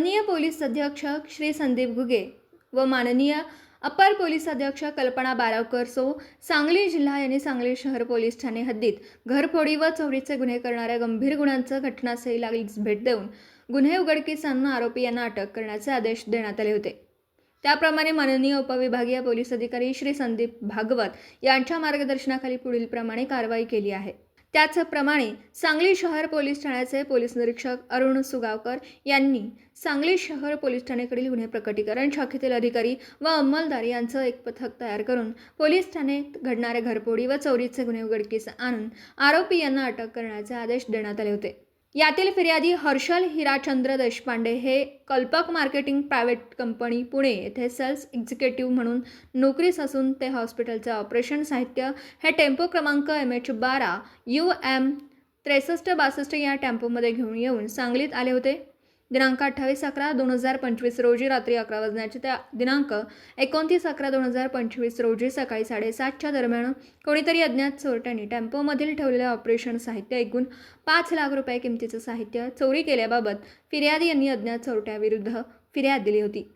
माननीय पोलीस अधीक्षक श्री संदीप घुगे व माननीय अपर पोलीस अधीक्षक कल्पना बारावकर सो सांगली जिल्हा यांनी सांगली शहर पोलीस ठाणे हद्दीत घरफोडी व चोरीचे गुन्हे करणाऱ्या गंभीर गुन्ह्यांचं घटनास्थळी भेट देऊन गुन्हे उघडकीस आणून आरोपी यांना अटक करण्याचे आदेश देण्यात आले होते। त्याप्रमाणे माननीय उपविभागीय पोलीस अधिकारी श्री संदीप भागवत यांच्या मार्गदर्शनाखाली पुढील प्रमाणे कारवाई केली आहे। त्याचप्रमाणे सांगली शहर पोलीस ठाण्याचे पोलीस निरीक्षक अरुण सुगावकर यांनी सांगली शहर पोलीस ठाण्याकडील गुन्हे प्रकटीकरण शाखेतील अधिकारी व अंमलदार यांचं एक पथक तयार करून पोलीस ठाण्यात घडणाऱ्या घरफोडी व चोरीचे गुन्हे उघडकीस आणून आरोपी यांना अटक करण्याचे आदेश देण्यात आले होते। यातील फिर्यादी हर्षल हिराचंद्र देशपांडे हे कल्पक मार्केटिंग प्रायव्हेट कंपनी पुणे येथे सेल्स एक्झिक्युटिव्ह म्हणून नोकरीस असून ते हॉस्पिटलचे ऑपरेशन साहित्य हे टेम्पो क्रमांक MH12 UM 6362 या टेम्पोमध्ये घेऊन येऊन सांगलीत आले होते। दिनांक 28/11/2025 रोजी रात्री 11 वाजण्याचे त्या दिनांक 29/11/2025 रोजी सकाळी 7:30च्या दरम्यान कोणीतरी अज्ञात चोरट्यांनी टेम्पोमधील ठेवलेले ऑपरेशन साहित्य एकूण 5 लाख रुपये किमतीचं साहित्य चोरी केल्याबाबत फिर्यादी यांनी अज्ञात चोरट्याविरुद्ध फिर्याद दिली होती।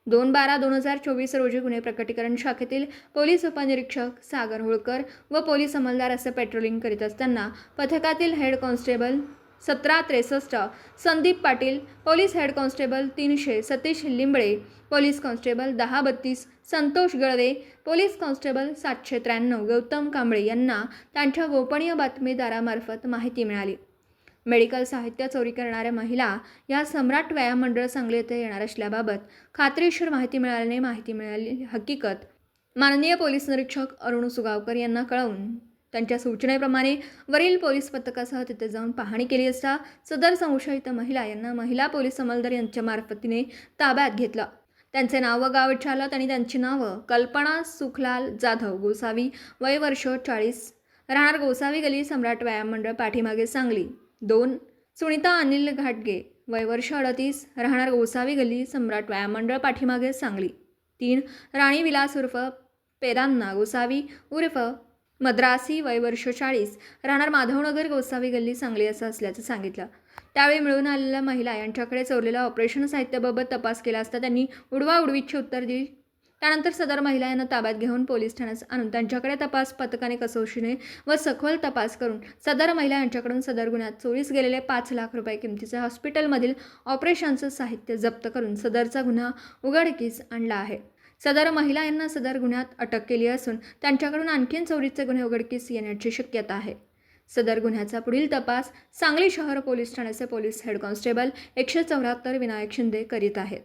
2/12/2024 रोजी गुन्हे प्रकटीकरण शाखेतील पोलीस उपनिरीक्षक सागर होळकर व पोलीस अंमलदार असे पेट्रोलिंग करीत असताना पथकातील head constable 1763 Sandeep Patil, police head constable 300 Satish Limbale, police constable 1032 Santosh Galve, police constable 793 Gautam Kamble यांना त्यांच्या गोपनीय बातमीदारामार्फत माहिती मिळाली। मेडिकल साहित्य चोरी करणाऱ्या महिला या सम्राट व्यायाम मंडळ सांगली येथे येणार असल्याबाबत खात्रीशीर माहिती मिळाली हकीकत माननीय पोलीस निरीक्षक अरुण सुगावकर यांना कळवून त्यांच्या सूचनेप्रमाणे वरील पोलीस पथकासह तिथे जाऊन पाहणी केली असता सदर संशयित महिला यांना महिला पोलीस अंमलदार यांच्या मार्फतीने ताब्यात घेतलं। त्यांचे नाव व गाव विचारलं। त्यांनी त्यांची नावं कल्पना सुखलाल जाधव गोसावी, वय वर्ष 40, राहणार गोसावी गली सम्राट व्यायाम मंडळ पाठीमागे सांगली। 2 सुनीता अनिल घाटगे, वय वर्ष 38, राहणार गोसावी गली सम्राट व्यायाम मंडळ पाठीमागे सांगली। 3 राणी विलास उर्फ पेरान्ना गोसावी उर्फ मद्रासी, वय वर्ष 40, राहणार माधवनगर गोसावी गल्ली सांगली असं असल्याचं सांगितलं। त्यावेळी मिळून आलेल्या महिला यांच्याकडे चोरलेल्या ऑपरेशन साहित्याबाबत तपास केला असता त्यांनी उडवाउडवीची उत्तर दिली। त्यानंतर सदर महिला यांना ताब्यात घेऊन पोलीस ठाण्यात आणून त्यांच्याकडे तपास पथकाने कसोशीने व सखोल तपास करून सदर महिला यांच्याकडून सदर गुन्ह्यात चोरीस गेलेले 5 लाख रुपये किमतीचे हॉस्पिटलमधील ऑपरेशनचं साहित्य जप्त करून सदरचा गुन्हा उघडकीस आणला आहे। सदर महिला यांना सदर गुन्ह्यात अटक केली असून त्यांच्याकडून आणखीन चोरीचे गुन्हे उघडकीस येण्याची शक्यता आहे। सदर गुन्ह्याचा पुढील तपास सांगली शहर पोलीस ठाण्याचे police head constable 174 Vinayak Shinde करीत आहेत।